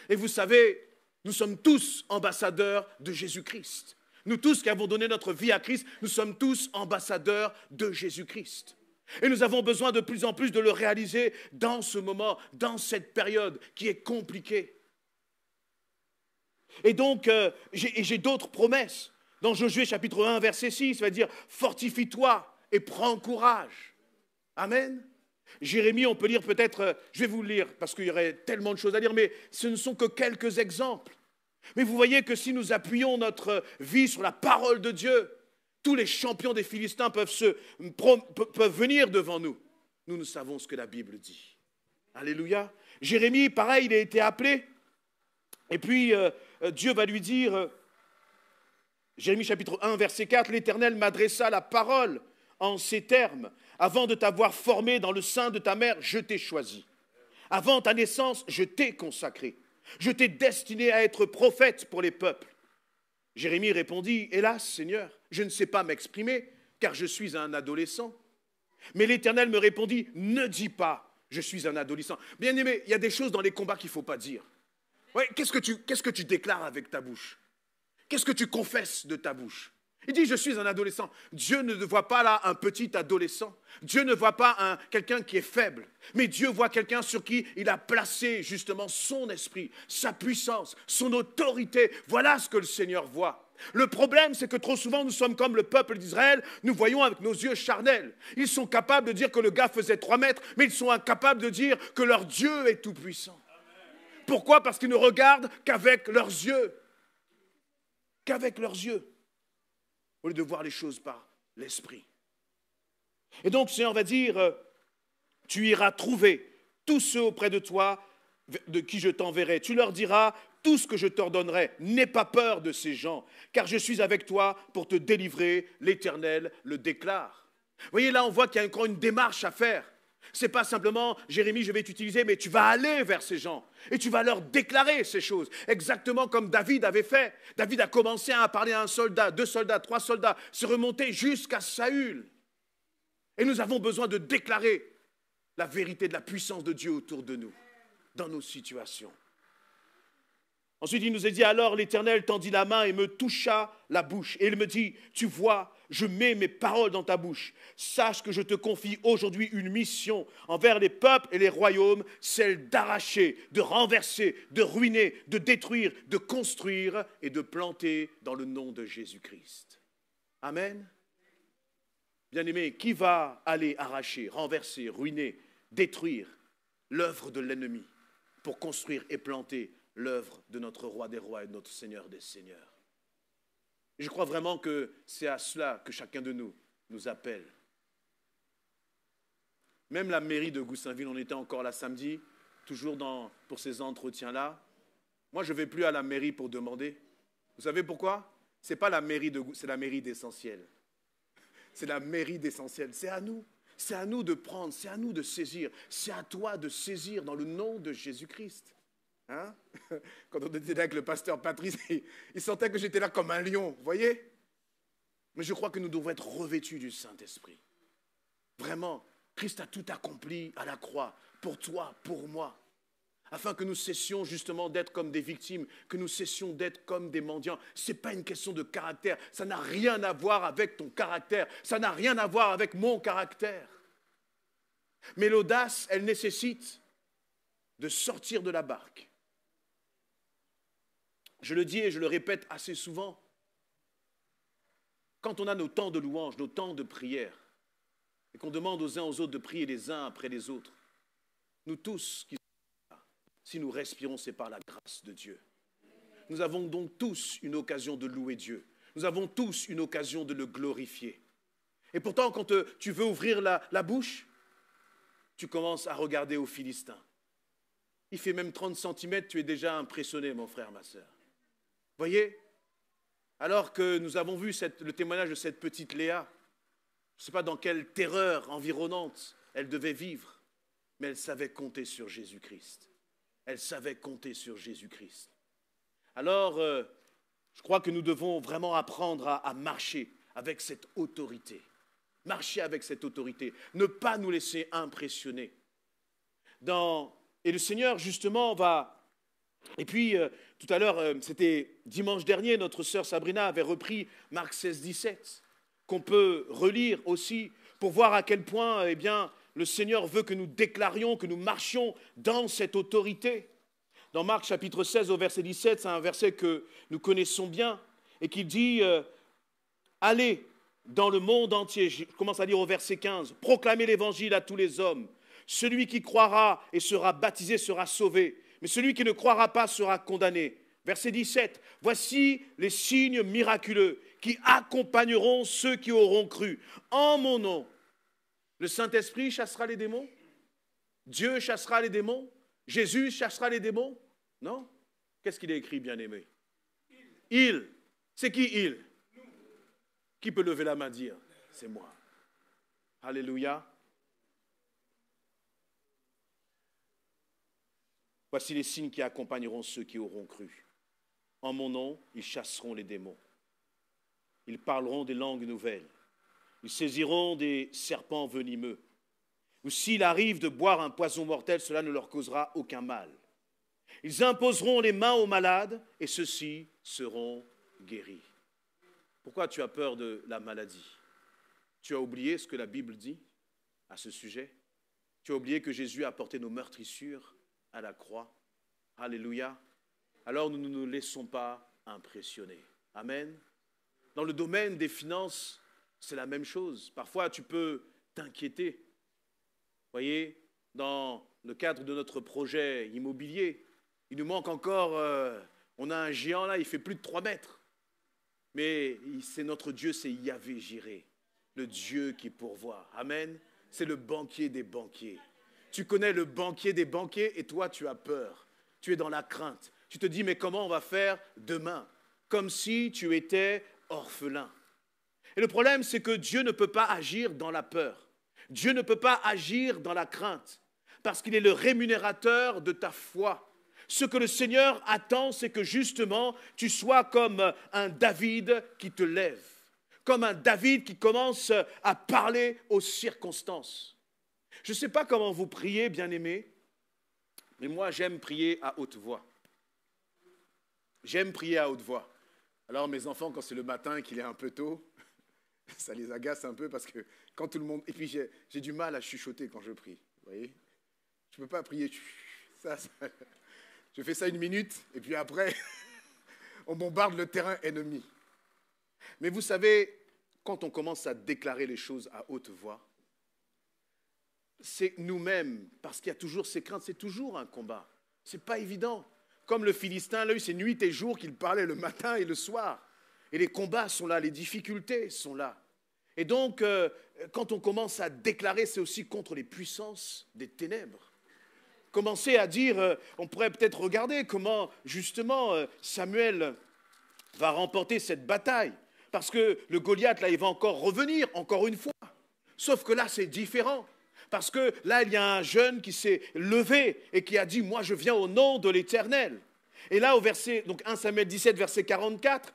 Et vous savez, nous sommes tous ambassadeurs de Jésus-Christ. Nous tous qui avons donné notre vie à Christ, nous sommes tous ambassadeurs de Jésus-Christ. Et nous avons besoin de plus en plus de le réaliser dans ce moment, dans cette période qui est compliquée. Et donc, j'ai d'autres promesses. Dans Josué chapitre 1, verset 6, ça va dire « Fortifie-toi et prends courage ». Amen. Jérémie, on peut lire peut-être, je vais vous le lire parce qu'il y aurait tellement de choses à lire, mais ce ne sont que quelques exemples. Mais vous voyez que si nous appuyons notre vie sur la parole de Dieu, tous les champions des Philistins peuvent venir devant nous. Nous savons ce que la Bible dit. Alléluia. Jérémie, pareil, il a été appelé. Et puis, Dieu va lui dire, Jérémie chapitre 1, verset 4, « L'Éternel m'adressa la parole en ces termes. Avant de t'avoir formé dans le sein de ta mère, je t'ai choisi. Avant ta naissance, je t'ai consacré. Je t'ai destiné à être prophète pour les peuples. » Jérémie répondit, « Hélas, Seigneur, je ne sais pas m'exprimer, car je suis un adolescent. » Mais l'Éternel me répondit, « Ne dis pas, je suis un adolescent. » Bien-aimé, il y a des choses dans les combats qu'il ne faut pas dire. Ouais, qu'est-ce que tu déclares avec ta bouche? Qu'est-ce que tu confesses de ta bouche? Il dit, je suis un adolescent. Dieu ne voit pas là un petit adolescent. Dieu ne voit pas quelqu'un qui est faible. Mais Dieu voit quelqu'un sur qui il a placé justement son esprit, sa puissance, son autorité. Voilà ce que le Seigneur voit. Le problème, c'est que trop souvent, nous sommes comme le peuple d'Israël. Nous voyons avec nos yeux charnels. Ils sont capables de dire que le gars faisait 3 mètres, mais ils sont incapables de dire que leur Dieu est tout puissant. Pourquoi? Parce qu'ils ne regardent qu'avec leurs yeux. Qu'avec leurs yeux. Au lieu de voir les choses par l'esprit. Et donc, le Seigneur va dire, tu iras trouver tous ceux auprès de toi de qui je t'enverrai. Tu leur diras tout ce que je t'ordonnerai. N'aie pas peur de ces gens, car je suis avec toi pour te délivrer. L'Éternel le déclare. Vous voyez, là, on voit qu'il y a encore une démarche à faire. Ce n'est pas simplement, Jérémie, je vais t'utiliser, mais tu vas aller vers ces gens et tu vas leur déclarer ces choses. Exactement comme David avait fait. David a commencé à parler à un soldat, 2 soldats, 3 soldats, se remonter jusqu'à Saül. Et nous avons besoin de déclarer la vérité de la puissance de Dieu autour de nous, dans nos situations. Ensuite, il nous a dit, alors l'Éternel tendit la main et me toucha la bouche. Et il me dit, tu vois, je mets mes paroles dans ta bouche. Sache que je te confie aujourd'hui une mission envers les peuples et les royaumes, celle d'arracher, de renverser, de ruiner, de détruire, de construire et de planter dans le nom de Jésus-Christ. Amen. Bien-aimé, qui va aller arracher, renverser, ruiner, détruire l'œuvre de l'ennemi pour construire et planter l'œuvre de notre roi des rois et de notre Seigneur des seigneurs? Je crois vraiment que c'est à cela que chacun de nous appelle. Même la mairie de Goussainville, on était encore là samedi, toujours pour ces entretiens-là. Moi, je ne vais plus à la mairie pour demander. Vous savez pourquoi? Ce n'est pas la mairie c'est la mairie d'Essentiel. C'est la mairie d'Essentiel. C'est à nous. C'est à nous de prendre, c'est à nous de saisir. C'est à toi de saisir dans le nom de Jésus-Christ. Hein? Quand on était là avec le pasteur Patrice, il sentait que j'étais là comme un lion, vous voyez? Mais je crois que nous devons être revêtus du Saint-Esprit. Vraiment, Christ a tout accompli à la croix, pour toi, pour moi. afin que nous cessions justement d'être comme des victimes, que nous cessions d'être comme des mendiants. Ce n'est pas une question de caractère, ça n'a rien à voir avec ton caractère, ça n'a rien à voir avec mon caractère. Mais l'audace, elle nécessite de sortir de la barque. Je le dis et je le répète assez souvent, quand on a nos temps de louange, nos temps de prière, et qu'on demande aux uns aux autres de prier les uns après les autres, nous tous qui sommes là, si nous respirons, c'est par la grâce de Dieu. Nous avons donc tous une occasion de louer Dieu. Nous avons tous une occasion de le glorifier. Et pourtant, quand tu veux ouvrir la bouche, tu commences à regarder aux Philistins. Il fait même 30 centimètres, tu es déjà impressionné, mon frère, ma sœur. Voyez, alors que nous avons vu le témoignage de cette petite Léa, je ne sais pas dans quelle terreur environnante elle devait vivre, mais elle savait compter sur Jésus-Christ. Elle savait compter sur Jésus-Christ. Alors, je crois que nous devons vraiment apprendre à marcher avec cette autorité. Marcher avec cette autorité. Ne pas nous laisser impressionner. Et le Seigneur, justement, va... Et puis, tout à l'heure, c'était dimanche dernier, notre sœur Sabrina avait repris Marc 16, 17, qu'on peut relire aussi pour voir à quel point, eh bien, le Seigneur veut que nous déclarions, que nous marchions dans cette autorité. Dans Marc chapitre 16 au verset 17, c'est un verset que nous connaissons bien et qui dit « Allez dans le monde entier », je commence à lire au verset 15, « proclamez l'évangile à tous les hommes. Celui qui croira et sera baptisé sera sauvé, mais celui qui ne croira pas sera condamné. » Verset 17, « Voici les signes miraculeux qui accompagneront ceux qui auront cru. En mon nom, le Saint-Esprit chassera les démons? Dieu chassera les démons? Jésus chassera les démons? Non? Qu'est-ce qu'il a écrit, bien-aimé? Il. C'est qui il? Qui peut lever la main et dire? C'est moi. Alléluia. Voici les signes qui accompagneront ceux qui auront cru. En mon nom, ils chasseront les démons. Ils parleront des langues nouvelles. Ils saisiront des serpents venimeux. Ou s'il arrive de boire un poison mortel, cela ne leur causera aucun mal. Ils imposeront les mains aux malades et ceux-ci seront guéris. Pourquoi tu as peur de la maladie? Tu as oublié ce que la Bible dit à ce sujet? Tu as oublié que Jésus a porté nos meurtrissures à la croix? Alléluia. Alors nous ne nous laissons pas impressionner. Amen. Dans le domaine des finances, c'est la même chose. Parfois, tu peux t'inquiéter. Voyez, dans le cadre de notre projet immobilier, il nous manque encore, on a un géant là, il fait plus de 3 mètres. Mais c'est notre Dieu, c'est Yahvé Jiré, le Dieu qui pourvoit. Amen. C'est le banquier des banquiers. Tu connais le banquier des banquiers et toi, tu as peur. Tu es dans la crainte. Tu te dis, mais comment on va faire demain? Comme si tu étais orphelin. Et le problème, c'est que Dieu ne peut pas agir dans la peur. Dieu ne peut pas agir dans la crainte, parce qu'il est le rémunérateur de ta foi. Ce que le Seigneur attend, c'est que justement, tu sois comme un David qui te lève, comme un David qui commence à parler aux circonstances. Je ne sais pas comment vous priez, bien-aimés, mais moi, j'aime prier à haute voix. J'aime prier à haute voix. Alors, mes enfants, quand c'est le matin et qu'il est un peu tôt, ça les agace un peu parce que quand tout le monde... Et puis, j'ai du mal à chuchoter quand je prie, vous voyez? Je ne peux pas prier... Je fais ça 1 minute, et puis après, on bombarde le terrain ennemi. Mais vous savez, quand on commence à déclarer les choses à haute voix, c'est nous-mêmes, parce qu'il y a toujours ces craintes, c'est toujours un combat. Ce n'est pas évident. Comme le Philistin, là, c'est nuit et jour qu'il parlait le matin et le soir. Et les combats sont là, les difficultés sont là. Et donc, quand on commence à déclarer, c'est aussi contre les puissances des ténèbres. Commencer à dire, on pourrait peut-être regarder comment, justement, Samuel va remporter cette bataille. Parce que le Goliath, là, il va encore revenir, encore une fois. Sauf que là, c'est différent. Parce que là, il y a un jeune qui s'est levé et qui a dit, moi, je viens au nom de l'Éternel. Et là, au verset, donc 1 Samuel 17, verset 44,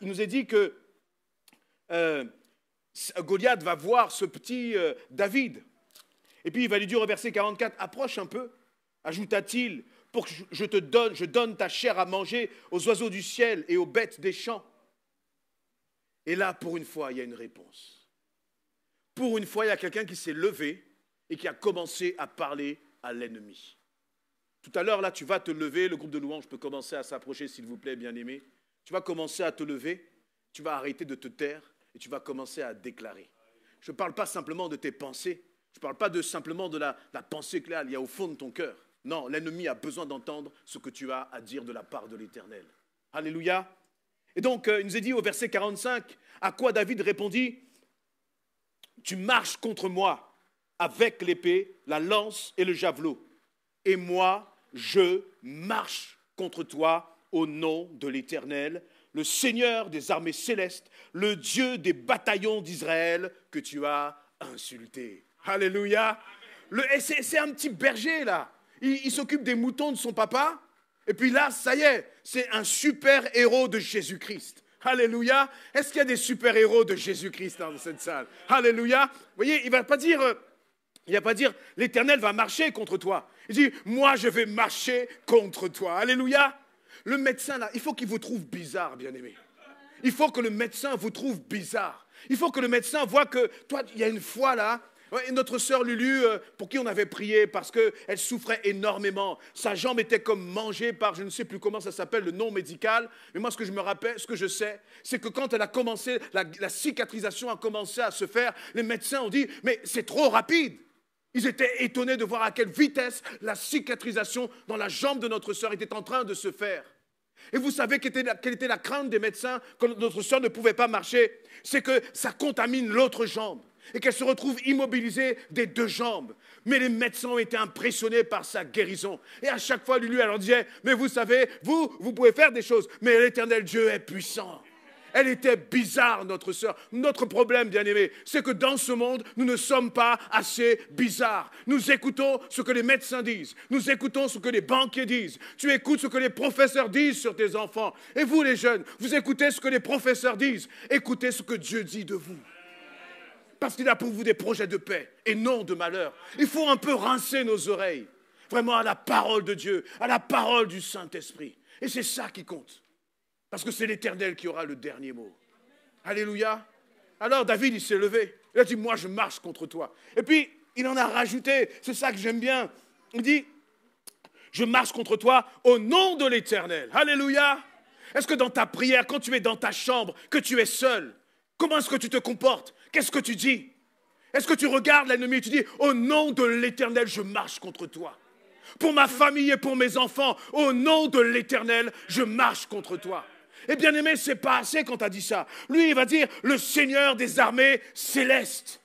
il nous est dit que Goliath va voir ce petit David. Et puis, il va lui dire au verset 44, approche un peu. Ajouta-t-il, pour que je donne ta chair à manger aux oiseaux du ciel et aux bêtes des champs. Et là, pour une fois, il y a une réponse. Pour une fois, il y a quelqu'un qui s'est levé et qui a commencé à parler à l'ennemi. Tout à l'heure, là, tu vas te lever, le groupe de louanges peut commencer à s'approcher, s'il vous plaît, bien-aimé. Tu vas commencer à te lever, tu vas arrêter de te taire et tu vas commencer à déclarer. Je ne parle pas simplement de tes pensées, je ne parle pas simplement de la pensée qu'il y a au fond de ton cœur. Non, l'ennemi a besoin d'entendre ce que tu as à dire de la part de l'Éternel. Alléluia. Et donc, il nous est dit au verset 45, à quoi David répondit, « Tu marches contre moi avec l'épée, la lance et le javelot. Et moi, je marche contre toi au nom de l'Éternel, le Seigneur des armées célestes, le Dieu des bataillons d'Israël que tu as insulté. » Alléluia. C'est un petit berger, là. Il s'occupe des moutons de son papa. Et puis là, ça y est, c'est un super-héros de Jésus-Christ. Alléluia. Est-ce qu'il y a des super-héros de Jésus-Christ dans cette salle? Alléluia. Vous voyez, il ne va pas dire, l'Éternel va marcher contre toi. Il dit, moi, je vais marcher contre toi. Alléluia. Le médecin, là, il faut qu'il vous trouve bizarre, bien-aimé. Il faut que le médecin vous trouve bizarre. Il faut que le médecin voit que, toi, il y a une fois, là, notre sœur Lulu, pour qui on avait prié, parce qu'elle souffrait énormément. Sa jambe était comme mangée par, je ne sais plus comment ça s'appelle, le nom médical. Mais moi, ce que je me rappelle, ce que je sais, c'est que quand elle a commencé, la cicatrisation a commencé à se faire, les médecins ont dit, mais c'est trop rapide. Ils étaient étonnés de voir à quelle vitesse la cicatrisation dans la jambe de notre sœur était en train de se faire. Et vous savez quelle était la crainte des médecins quand notre sœur ne pouvait pas marcher? C'est que ça contamine l'autre jambe et qu'elle se retrouve immobilisée des deux jambes. Mais les médecins ont été impressionnés par sa guérison. Et à chaque fois, Lulu, elle leur disait, mais vous savez, vous pouvez faire des choses, mais l'Éternel Dieu est puissant. Elle était bizarre, notre sœur. Notre problème, bien-aimé, c'est que dans ce monde, nous ne sommes pas assez bizarres. Nous écoutons ce que les médecins disent. Nous écoutons ce que les banquiers disent. Tu écoutes ce que les professeurs disent sur tes enfants. Et vous, les jeunes, vous écoutez ce que les professeurs disent. Écoutez ce que Dieu dit de vous. Parce qu'il a pour vous des projets de paix et non de malheur. Il faut un peu rincer nos oreilles, vraiment à la parole de Dieu, à la parole du Saint-Esprit. Et c'est ça qui compte. Parce que c'est l'Éternel qui aura le dernier mot. Alléluia. Alors David, il s'est levé. Il a dit, moi je marche contre toi. Et puis, il en a rajouté, c'est ça que j'aime bien. Il dit, je marche contre toi au nom de l'Éternel. Alléluia. Est-ce que dans ta prière, quand tu es dans ta chambre, que tu es seul, comment est-ce que tu te comportes? Qu'est-ce que tu dis? Est-ce que tu regardes l'ennemi et tu dis, au nom de l'Éternel, je marche contre toi? Pour ma famille et pour mes enfants, au nom de l'Éternel, je marche contre toi. Et bien aimé, c'est pas assez quand tu as dit ça. Lui, il va dire, le Seigneur des armées célestes.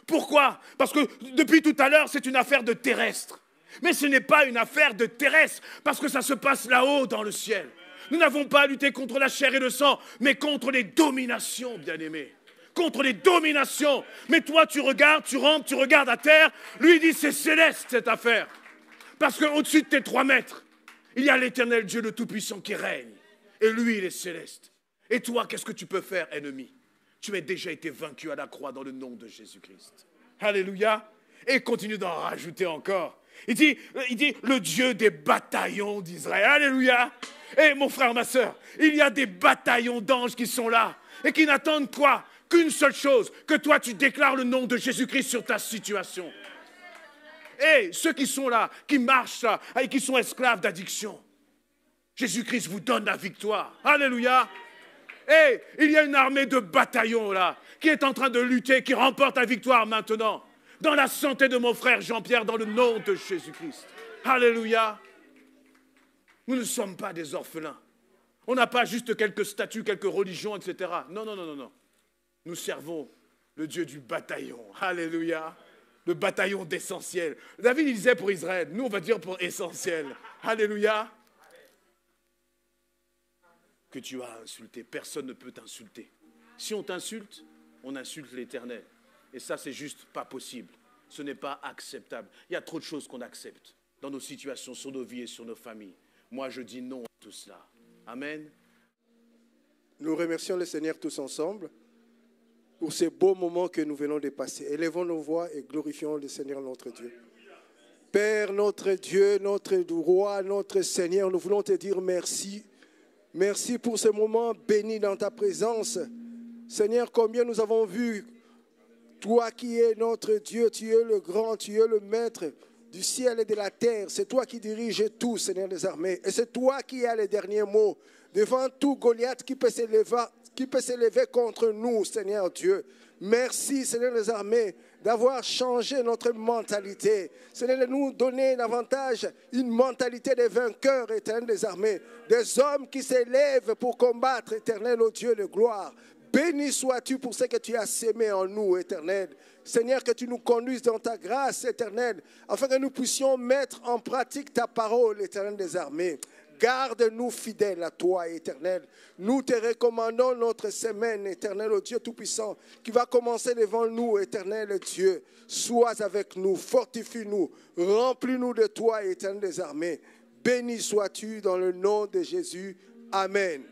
Pourquoi? Parce que depuis tout à l'heure, c'est une affaire de terrestre. Mais ce n'est pas une affaire de terrestre, parce que ça se passe là-haut dans le ciel. Nous n'avons pas à lutter contre la chair et le sang, mais contre les dominations, bien-aimés. Contre les dominations. Mais toi, tu regardes, tu rentres, tu regardes à terre. Lui, il dit, c'est céleste cette affaire. Parce qu'au-dessus de tes 3 mètres, il y a l'Éternel Dieu le Tout-Puissant qui règne. Et lui, il est céleste. Et toi, qu'est-ce que tu peux faire, ennemi? Tu as déjà été vaincu à la croix dans le nom de Jésus-Christ. Alléluia. Et continue d'en rajouter encore. Il dit, le Dieu des bataillons d'Israël. Alléluia. Et mon frère, ma soeur, il y a des bataillons d'anges qui sont là et qui n'attendent quoi? Qu'une seule chose, que toi, tu déclares le nom de Jésus-Christ sur ta situation. Et ceux qui sont là, qui marchent là, et qui sont esclaves d'addiction, Jésus-Christ vous donne la victoire. Alléluia. Et il y a une armée de bataillons là, qui est en train de lutter, qui remporte la victoire maintenant. Dans la santé de mon frère Jean-Pierre, dans le nom de Jésus-Christ. Alléluia. Nous ne sommes pas des orphelins. On n'a pas juste quelques statuts, quelques religions, etc. Non, non, non, non, non. Nous servons le Dieu du bataillon. Alléluia. Le bataillon d'essentiel. David, il disait pour Israël. Nous, on va dire pour essentiel. Alléluia. Que tu as insulté. Personne ne peut t'insulter. Si on t'insulte, on insulte l'Éternel. Et ça, c'est juste pas possible. Ce n'est pas acceptable. Il y a trop de choses qu'on accepte dans nos situations, sur nos vies et sur nos familles. Moi, je dis non à tout cela. Amen. Nous remercions le Seigneur tous ensemble pour ces beaux moments que nous venons de passer. Élevons nos voix et glorifions le Seigneur notre Dieu. Père, notre Dieu, notre roi, notre Seigneur, nous voulons te dire merci. Merci pour ce moment béni dans ta présence. Seigneur, combien nous avons vu, toi qui es notre Dieu, tu es le grand, tu es le maître du ciel et de la terre. C'est toi qui diriges tout, Seigneur des armées. Et c'est toi qui as les derniers mots devant tout Goliath qui peut s'élever contre nous, Seigneur Dieu. Merci, Seigneur des armées, d'avoir changé notre mentalité. Seigneur, de nous donner davantage une mentalité de vainqueurs, éternel des armées. Des hommes qui s'élèvent pour combattre, éternel, ô Dieu de gloire. Béni sois-tu pour ce que tu as sémé en nous, éternel. Seigneur, que tu nous conduises dans ta grâce, éternelle, afin que nous puissions mettre en pratique ta parole, éternel des armées. Garde-nous fidèles à toi, éternel. Nous te recommandons notre semaine, éternel, au Dieu Tout-Puissant, qui va commencer devant nous, éternel Dieu. Sois avec nous, fortifie-nous, remplis-nous de toi, éternel des armées. Béni sois-tu dans le nom de Jésus. Amen.